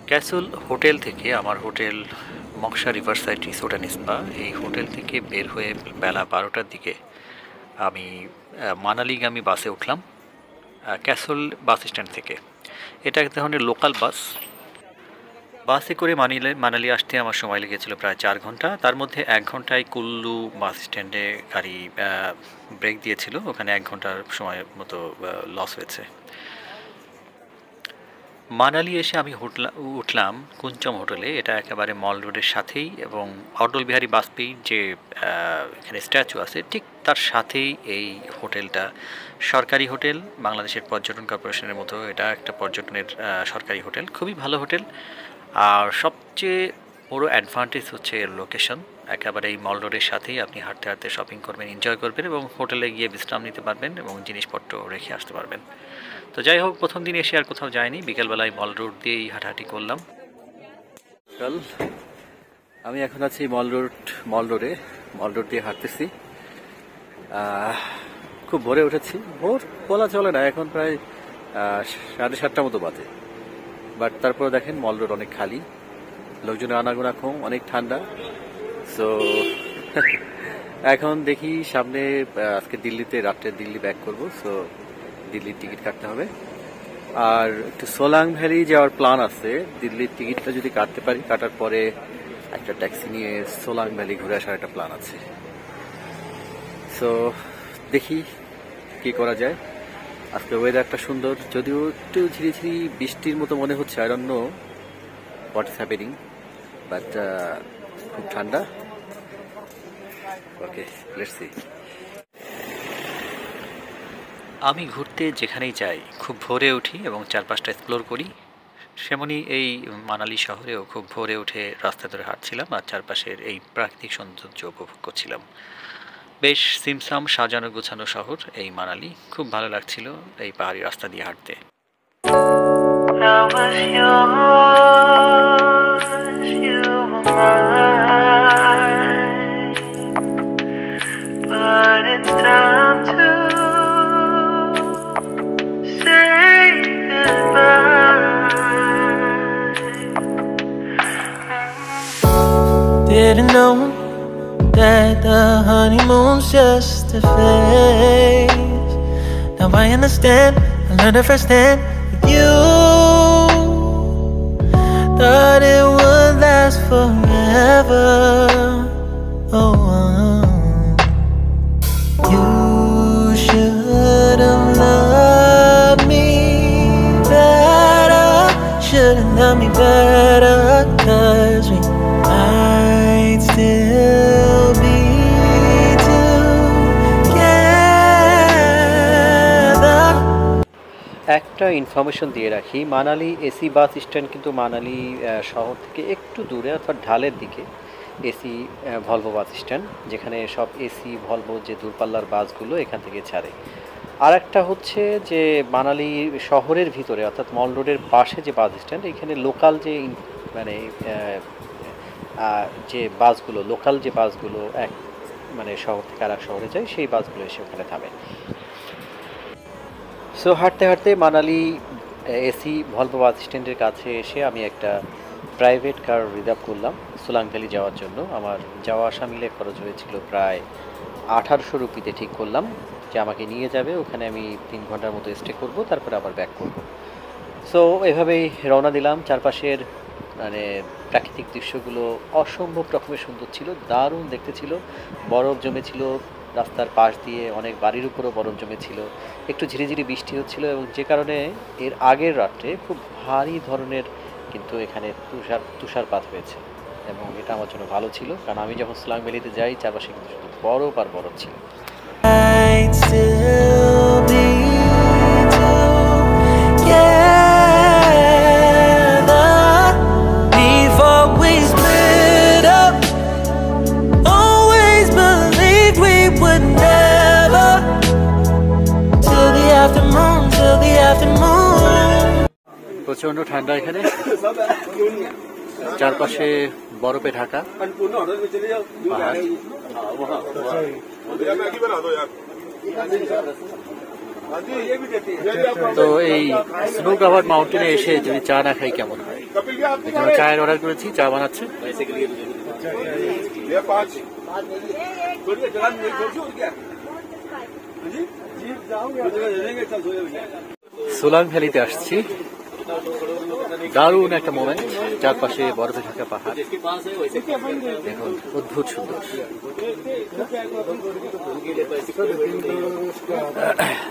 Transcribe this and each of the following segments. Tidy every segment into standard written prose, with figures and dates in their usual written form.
Castle hotel থেকে আমার hotel Moksha riverside resort and spa, এই হোটেল থেকে বের হয়ে বেলা 12টার দিকে আমি মানালিগামী বাসে উঠলাম ক্যাসল বাস স্ট্যান্ড থেকে। এটা এক ধরনের লোকাল বাস। বাসে করে মানালি আসতে আমার সময় লেগেছিল প্রায় 4 ঘন্টা। তার মধ্যে 1 ঘন্টায় কুল্লু বাস স্ট্যান্ডে গাড়ি ব্রেক দিয়েছিল, ওখানে 1 ঘন্টার সময় মতো লস হয়েছে। মানালি এসে আমি উঠলাম কুঞ্চম হোটেলে। এটা একেবারে মল রোডের সাথেই এবং অটল বিহারী বাজপেয়ীর যে এখানে স্ট্যাচু আছে ঠিক তার সাথেই এই হোটেলটা। সরকারি হোটেল, বাংলাদেশের পর্যটন কর্পোরেশনের মতো এটা একটা পর্যটনের সরকারি হোটেল, খুবই ভালো হোটেল। আর সবচেয়ে বড় অ্যাডভান্টেজ হচ্ছে এর লোকেশন। একেবারে এই মল রোডের সাথেই আপনি হাঁটতে হাঁটতে শপিং করবেন, এনজয় করবেন এবং হোটেলে গিয়ে বিশ্রাম নিতে পারবেন এবং জিনিসপত্র রেখে আসতে পারবেন। তো যাই হোক, প্রথম দিন এসে আর কোথাও যাইনি, বিকেলবেলায় মল রোড দিয়েই হাঁটাহাঁটি করলাম। আমি এখন আছি মল রোড দিয়ে হাঁটতেছি। খুব ভোরে উঠেছি, ভোর বলা চলে না, এখন প্রায় 7:30 মতো বাজে। বাট তারপরে দেখেন মল রোড অনেক খালি, লোকজনের আনাগোনা কম, অনেক ঠান্ডা। সো এখন দেখি সামনে আজকে রাত্রে দিল্লি ব্যাক করবো। সো দিল্লির টিকিট কাটতে হবে, আর একটু সোলাং ভ্যালি যাওয়ার প্ল্যান আছে। দিল্লির টিকিটটা যদি কাটতে পারি, কাটার পরে একটা ট্যাক্সি নিয়ে সোলাং ভ্যালি ঘুরে আসার একটা প্ল্যান আছে। সো দেখি কি করা যায়। আজকে ওয়েদারটা সুন্দর, যদিও একটু ঝিরিঝিরি বৃষ্টির মতো মনে হচ্ছে। I don't know what is happening, but খুব ঠান্ডা। ওকে, লেটস সি। আমি ঘুরতে যেখানেই যাই খুব ভোরে উঠি এবং চারপাশটা এক্সপ্লোর করি। সেমনি এই মানালি শহরেও খুব ভোরে উঠে রাস্তা ধরে হাঁটছিলাম আর চারপাশের এই প্রাকৃতিক সৌন্দর্য উপভোগ করছিলাম। বেশ সিমসাম সাজানো গোছানো শহর এই মানালি, খুব ভালো লাগছিল এই পাহাড়ি রাস্তা দিয়ে হাঁটতে। Didn't know that the honeymoon's just a phase. Now I understand, I learned it firsthand with you. Thought it would last forever. Oh, you should have loved me better, should have loved me better, 'cause we might still be together. একটা information দিয়ে রাখি, Manali AC bus stand কিন্তু মানালি শহর থেকে একটু দূরে অর্থাৎ ঢালের দিকে এসি ভলভো বাস স্ট্যান্ড, যেখানে সব এসি ভলভো যে দূরপাল্লার বাসগুলো এখান থেকে ছাড়ে। আর একটা হচ্ছে যে মানালি শহরের ভিতরে অর্থাৎ মল রোডের পাশে যে বাস স্ট্যান্ড, এখানে লোকাল যে মানে যে বাসগুলো লোকাল যে বাসগুলো এক মানে শহর থেকে আর এক শহরে যায়, সেই বাসগুলো এসে ওখানে থামে। সো হাঁটতে হাঁটতে মানালি এসি ভলভো বাস স্ট্যান্ডের কাছে এসে আমি একটা প্রাইভেট কার রিজার্ভ করলাম সোলাং ভ্যালি যাওয়ার জন্য। আমার যাওয়া আসা মিলে খরচ হয়েছিল প্রায় 1800 রুপিতে ঠিক করলাম যে আমাকে নিয়ে যাবে, ওখানে আমি 3 ঘন্টার মতো স্টে করব, তারপরে আবার ব্যাক করব। সো এভাবেই রওনা দিলাম। চারপাশের মানে প্রাকৃতিক দৃশ্যগুলো অসম্ভব রকমের সুন্দর ছিল, দারুণ দেখতে ছিল। বরফ জমেছিল রাস্তার পাশ দিয়ে, অনেক বাড়ির উপরও বরফ জমেছিল, একটু ঝিরিঝিরি বৃষ্টি হচ্ছিল এবং যে কারণে এর আগের রাত্রে খুব ভারী ধরনের কিন্তু এখানে তুষারপাত হয়েছে এবং এটা আমার জন্য ভালো ছিল, কারণ আমি যখন সোলাং ভ্যালিতে যাই চারপাশে কিন্তু শুধু বরফ আর বরফ ছিল। Might still be together before we split up. Always believed we would never, till the afternoon, till the afternoon. প্রচণ্ড ঠান্ডা এখানে, চারপাশে বরফে ঢাকা পাহাড়। তো এই স্নো কাভার্ড মাউন্টেনে এসে যদি চা না খাই কেমন হয়? এখানে চায়ের অর্ডার করেছি, চা বানাচ্ছে। সোলাং ভ্যালিতে আসছি, দারুণ একটা মোমেন্ট। চারপাশে বরফে ঢাকা পাহাড়, দেখুন অদ্ভুত সুন্দর।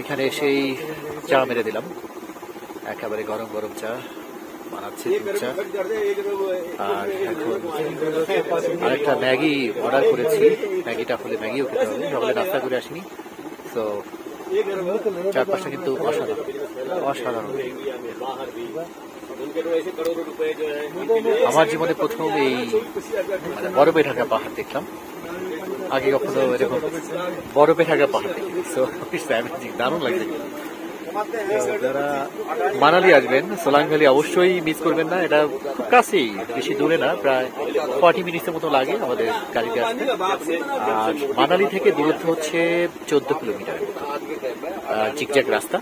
এখানে এসেই চা মেরে দিলাম, একেবারে গরম গরম চা বানাচ্ছে চা। আর এখন আরেকটা ম্যাগি অর্ডার করেছি, ম্যাগিটা হলে ম্যাগিও খেতে হবে, সকালে নাস্তা করে আসিনি। তো চারপাশটা কিন্তু অসাধারণ অসাধারণ। আমার জীবনে প্রথম এই বরফে ঢাকা পাহাড় দেখলাম, আগে কখনো এরকম বরফে ঢাকা পাহাড় দেখি। সো দারুণ লাগছে। যারা মানালি আসবেন, সোলাং ভ্যালি অবশ্যই মিস করবেন না। এটা খুব কাছেই, বেশি দূরে না, প্রায় 40 মিনিটের মতো লাগে আমাদের গাড়িতে আসতে। আর মানালি থেকে দূরত্ব হচ্ছে 14 কিলোমিটার। চিকচাক রাস্তা,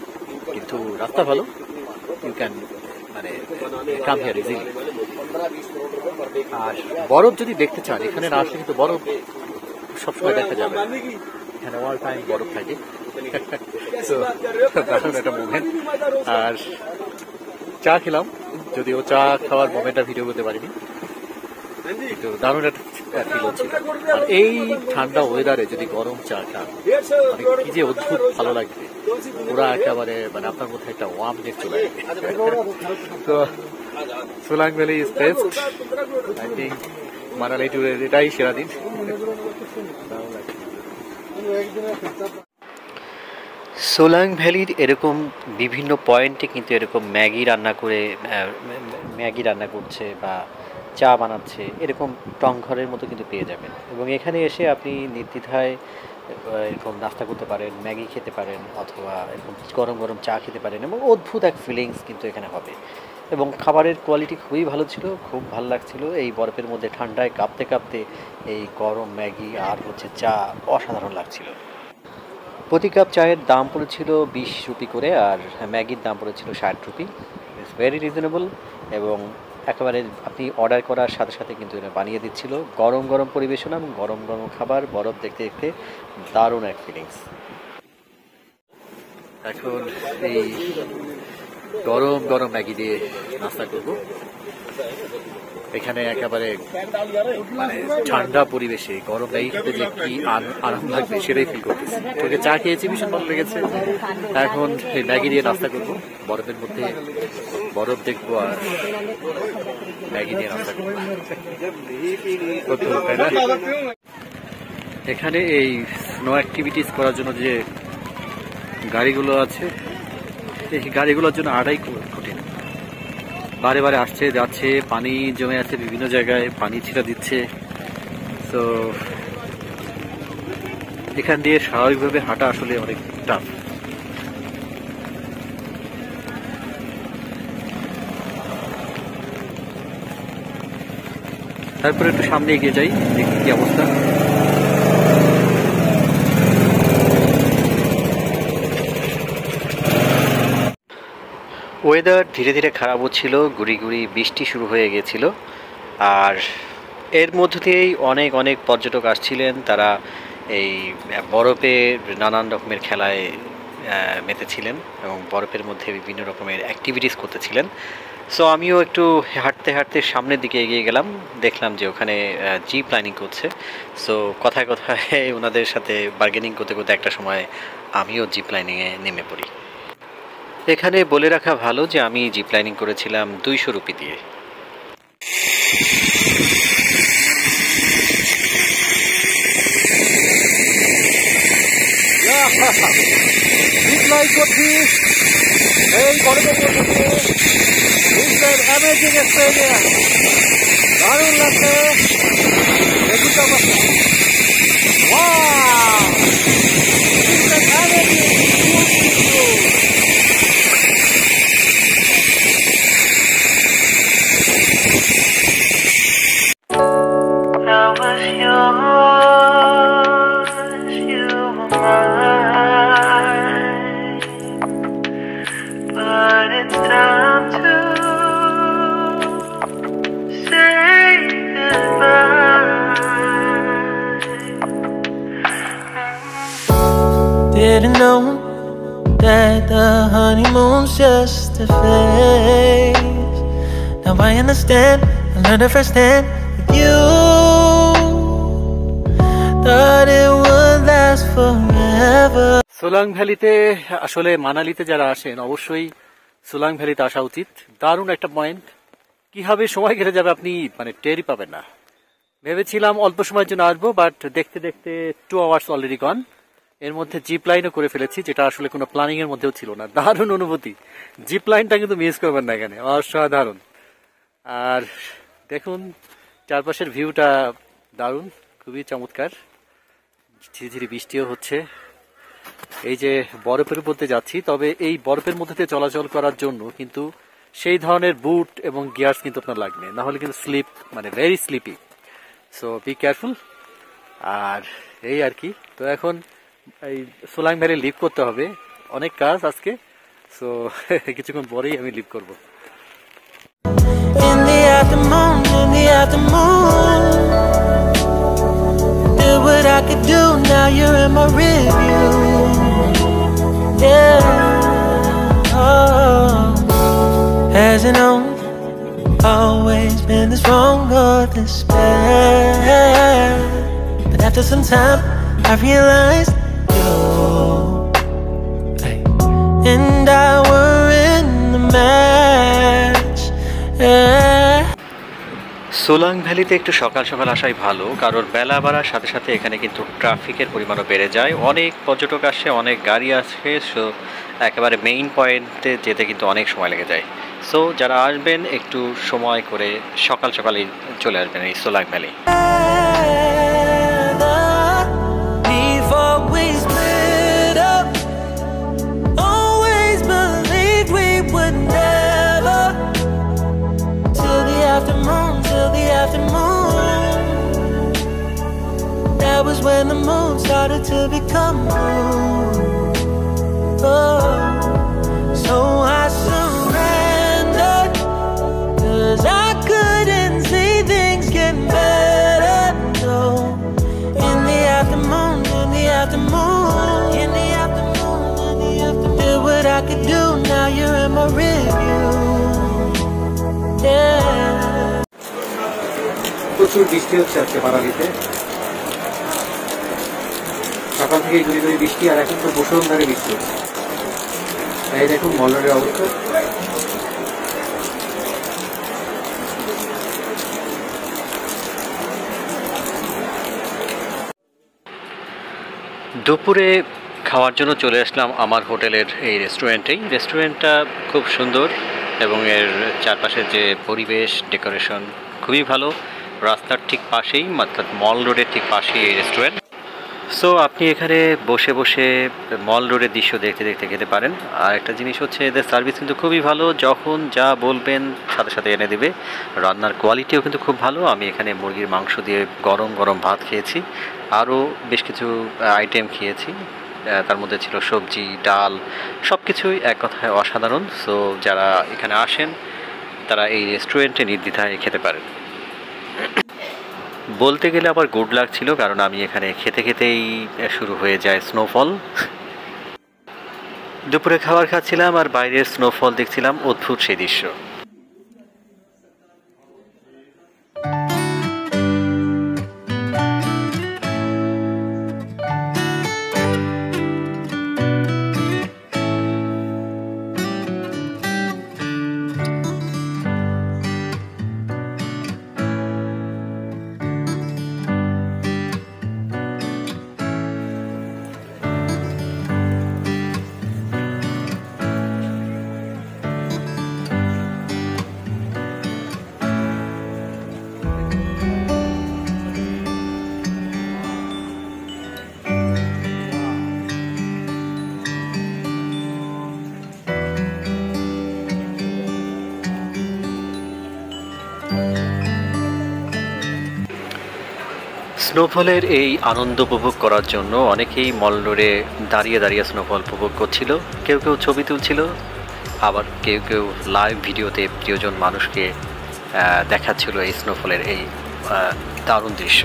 কিন্তু রাস্তা ভালো। ইউ ক্যান মানে কাম হিয়ার ইজিলি। আর বরফ যদি দেখতে চান, এখানে না আসলে কিন্তু বরফ সবসময় দেখা যাবে, এখানে অল টাইম বরফ থাকে। দারুণ একটা মোমেন্ট। আর চা খেলাম, যদিও চা খাওয়ার মোমেন্টটা ভিডিও করতে পারিনি, কিন্তু দারুণ একটা ফিল হচ্ছিল। আর এই ঠান্ডা ওয়েদারে যদি গরম চা খান, মানে কি যে অদ্ভুত ভালো লাগবে। পুরা একেবারে মানে আপনার মধ্যে একটা ওয়ার্মনেস চলে আসবে। তো Solang valley is best. I think Manali ট্যুরের এটাই সেরা দিন। সোলাং ভ্যালির এরকম বিভিন্ন পয়েন্টে কিন্তু এরকম ম্যাগি রান্না করছে বা চা বানাচ্ছে, এরকম টং ঘরের মতো কিন্তু পেয়ে যাবেন। এবং এখানে এসে আপনি নির্দ্বিধায় এরকম নাস্তা করতে পারেন, ম্যাগি খেতে পারেন, অথবা এরকম গরম গরম চা খেতে পারেন, এবং অদ্ভুত এক ফিলিংস কিন্তু এখানে হবে। এবং খাবারের কোয়ালিটি খুবই ভালো ছিল, খুব ভালো লাগছিল। এই বরফের মধ্যে ঠান্ডায় কাঁপতে কাঁপতে এই গরম ম্যাগি আর হচ্ছে চা অসাধারণ লাগছিল। প্রতি কাপ চায়ের দাম পড়েছিল 20 রুপি করে, আর ম্যাগির দাম পড়েছিল 60 রুপি। It's very reasonable. এবং একেবারে আপনি অর্ডার করার সাথে সাথে কিন্তু এটা বানিয়ে দিচ্ছিল। গরম গরম পরিবেশনা এবং গরম গরম খাবার, বরফ দেখতে দেখতে দারুণ এক ফিলিংস। এখন এই গরম গরম ম্যাগি দিয়ে নাস্তা করব। এখানে একেবারে মানে ঠান্ডা পরিবেশে গরম ম্যাগি খেতে যে কি আরাম লাগবে সেটাই ফিল করতেছি। তোকে চা খেয়েছি, ভীষণ ভালো লেগেছে। এখন এই ম্যাগি দিয়ে নাস্তা করবো, বরফের মধ্যে বরফ দেখবো আর ম্যাগি দিয়ে নাস্তা করবো। এখানে এই স্নো অ্যাক্টিভিটিস করার জন্য যে গাড়িগুলো আছে, এই গাড়িগুলোর জন্য আড়াই কঠিন। বারে বারে আসছে যাচ্ছে, পানি জমে আছে বিভিন্ন জায়গায়, পানি ছিটা দিচ্ছে। তো এখান দিয়ে স্বাভাবিকভাবে হাঁটা আসলে অনেক টাফ। তারপরে একটু সামনে এগিয়ে যাই, দেখি কি অবস্থা। ওয়েদার ধীরে ধীরে খারাপ হচ্ছিল, গুড়ি গুড়ি বৃষ্টি শুরু হয়ে গেছিল। আর এর মধ্য দিয়েই অনেক অনেক পর্যটক আসছিলেন, তারা এই বরফে নানান রকমের খেলায় মেতেছিলেন এবং বরফের মধ্যে বিভিন্ন রকমের অ্যাক্টিভিটিস করতেছিলেন। সো আমিও একটু হাঁটতে হাঁটতে সামনের দিকে এগিয়ে গেলাম, দেখলাম যে ওখানে জিপ লাইনিং করছে। সো কথায় কথায় ওনাদের সাথে বার্গেনিং করতে করতে একটা সময় আমিও জিপ লাইনিংয়ে নেমে পড়ি। এখানে বলে রাখা ভালো যে আমি জিপ লাইনিং করেছিলাম 200 রুপি দিয়ে। দারুণ লাগছে। Didn't know that the honeymoon's just a phase. Now I understand, I learned it firsthand with you. Thought it would last forever. Solang ভ্যালিতে আসলে মানালিতে যারা আসেন অবশ্যই সোলাং ভ্যালিতে আসা উচিত। দারুণ একটা পয়েন্ট, কিভাবে সময় কেটে যাবে আপনি মানে টেরই পাবেন না। ভেবেছিলাম অল্প সময়ের জন্য আসবো, বাট দেখতে দেখতে 2 আওয়ার্স অলরেডি গন। এর মধ্যে জিপ লাইনও করে ফেলেছি, যেটা আসলে কোনো প্ল্যানিং এর মধ্যেও ছিল না। দারুণ অনুভূতি, জিপ লাইনটা কিন্তু মিস করবেন না, এখানে অসাধারণ। আর দেখুন চারপাশের ভিউটা দারুণ, খুবই চমৎকার। ধীরে ধীরে বৃষ্টিও হচ্ছে। এই যে বরফের উপর দিয়ে যাচ্ছি, তবে এই বরফের মধ্যে দিয়ে চলাচল করার জন্য কিন্তু সেই ধরনের বুট এবং গিয়ার্স কিন্তু আপনার লাগবে, না হলে কিন্তু স্লিপ মানে very sleepy. So be careful. আর এই আর কি, তো এখন এই সোলাং ভ্যালি লিভ করতে হবে, অনেক কাজ আজকে। সো কিছুক্ষণ পরেই আমি লিভ করব। In the afternoon, did what I could do, now you're in my review. Yeah, oh. Hasn't always been this wrong or this bad, but after some time I realized you and I were in the match. Yeah. Solang ভ্যালিতে একটু সকাল সকাল আসাই ভালো, কারণ বেলা বাড়ার সাথে সাথে এখানে কিন্তু ট্রাফিকের পরিমাণও বেড়ে যায়। অনেক পর্যটক আসে, অনেক গাড়ি আসে, সো একেবারে মেইন পয়েন্টে যেতে কিন্তু অনেক সময় লেগে যায়। সো যারা আসবেন একটু সময় করে সকাল সকালই চলে আসবেন এই Solang valley. Before we split up, always believed we would never. Till the afternoon, that was when the moon started to become blue. Oh, so I surrendered, 'cause I couldn't see things getting better. No, in the afternoon, did what I could do, now you're in my review. Yeah. প্রচুর বৃষ্টি হচ্ছে আজকে মানালিতে, সকাল থেকে গুড়ি গুড়ি বৃষ্টি, আর এখন তো মুষলধারে বৃষ্টি হচ্ছে। এই দেখুন মলরের অবস্থা। দুপুরে খাওয়ার জন্য চলে আসলাম আমার হোটেলের এই রেস্টুরেন্টেই। রেস্টুরেন্টটা খুব সুন্দর এবং এর চারপাশের যে পরিবেশ ডেকোরেশন খুবই ভালো। রাস্তার ঠিক পাশেই, অর্থাৎ মল রোডের ঠিক পাশেই এই রেস্টুরেন্ট। সো আপনি এখানে বসে বসে মল রোডের দৃশ্য দেখতে দেখতে খেতে পারেন। আর একটা জিনিস হচ্ছে এদের সার্ভিস কিন্তু খুবই ভালো, যখন যা বলবেন সাথে সাথে এনে দেবে। রান্নার কোয়ালিটিও কিন্তু খুব ভালো। আমি এখানে মুরগির মাংস দিয়ে গরম গরম ভাত খেয়েছি, আরও বেশ কিছু আইটেম খেয়েছি, তার মধ্যে ছিল সবজি, ডাল, সব কিছুই এক কথায় অসাধারণ। সো যারা এখানে আসেন তারা এই রেস্টুরেন্টে নির্দ্বিধায় খেতে পারেন। বলতে গেলে আবার গুড লাক ছিল, কারণ আমি এখানে খেতে খেতেই শুরু হয়ে যায় স্নোফল। দুপুরে খাবার খাচ্ছিলাম আর বাইরের স্নোফল দেখছিলাম, অদ্ভুত সেই দৃশ্য। স্নোফলের এই আনন্দ উপভোগ করার জন্য অনেকেই মল রোডে দাঁড়িয়ে দাঁড়িয়ে স্নোফল উপভোগ করছিল। কেউ কেউ ছবি তুলছিল, আবার কেউ কেউ লাইভ ভিডিওতে প্রিয়জন মানুষকে দেখাচ্ছিল এই স্নোফলের এই দারুণ দৃশ্য।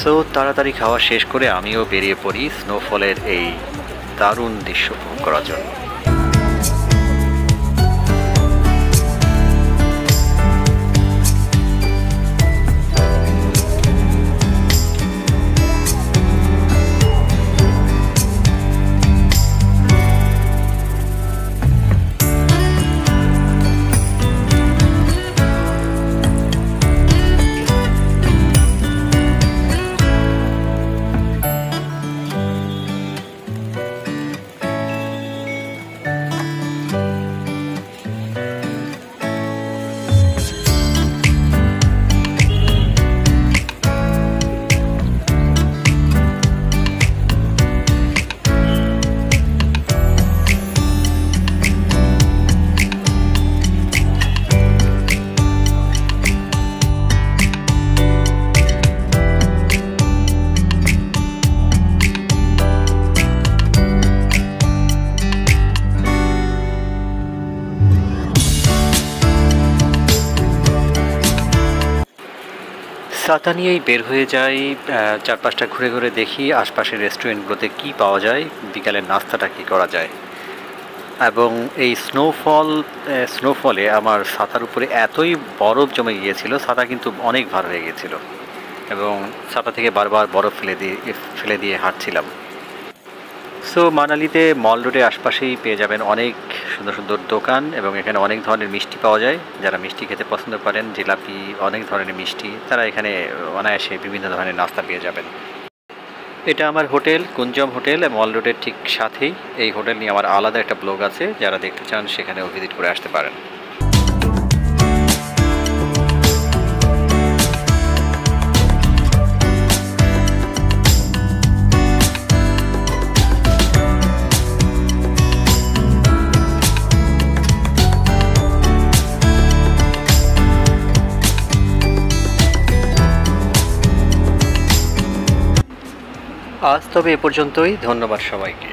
সো তাড়াতাড়ি খাওয়া শেষ করে আমিও বেরিয়ে পড়ি স্নোফলের এই দারুণ দৃশ্য উপভোগ করার জন্য। ছাতা নিয়েই বের হয়ে যাই, চারপাশটা ঘুরে ঘুরে দেখি আশপাশের রেস্টুরেন্টগুলোতে কি পাওয়া যায়, বিকালের নাস্তাটা কি করা যায়। এবং এই স্নোফলে আমার ছাতার উপরে এতই বরফ জমে গিয়েছিল, ছাতা কিন্তু অনেক ভার হয়ে গিয়েছিল এবং ছাতা থেকে বারবার বরফ ফেলে দিয়ে হাঁটছিলাম। সো মানালিতে মল রোডের আশপাশেই পেয়ে যাবেন অনেক সুন্দর সুন্দর দোকান এবং এখানে অনেক ধরনের মিষ্টি পাওয়া যায়। যারা মিষ্টি খেতে পছন্দ করেন, জিলাপি, অনেক ধরনের মিষ্টি, তারা এখানে অনায়াসে বিভিন্ন ধরনের নাস্তা পেয়ে যাবেন। এটা আমার হোটেল কুঞ্জম হোটেল, মল রোডের ঠিক সাথেই। এই হোটেল নিয়ে আমার আলাদা একটা ব্লগ আছে, যারা দেখতে চান সেখানেও ভিজিট করে আসতে পারেন। আজ তবে এ পর্যন্তই। ধন্যবাদ সবাইকে।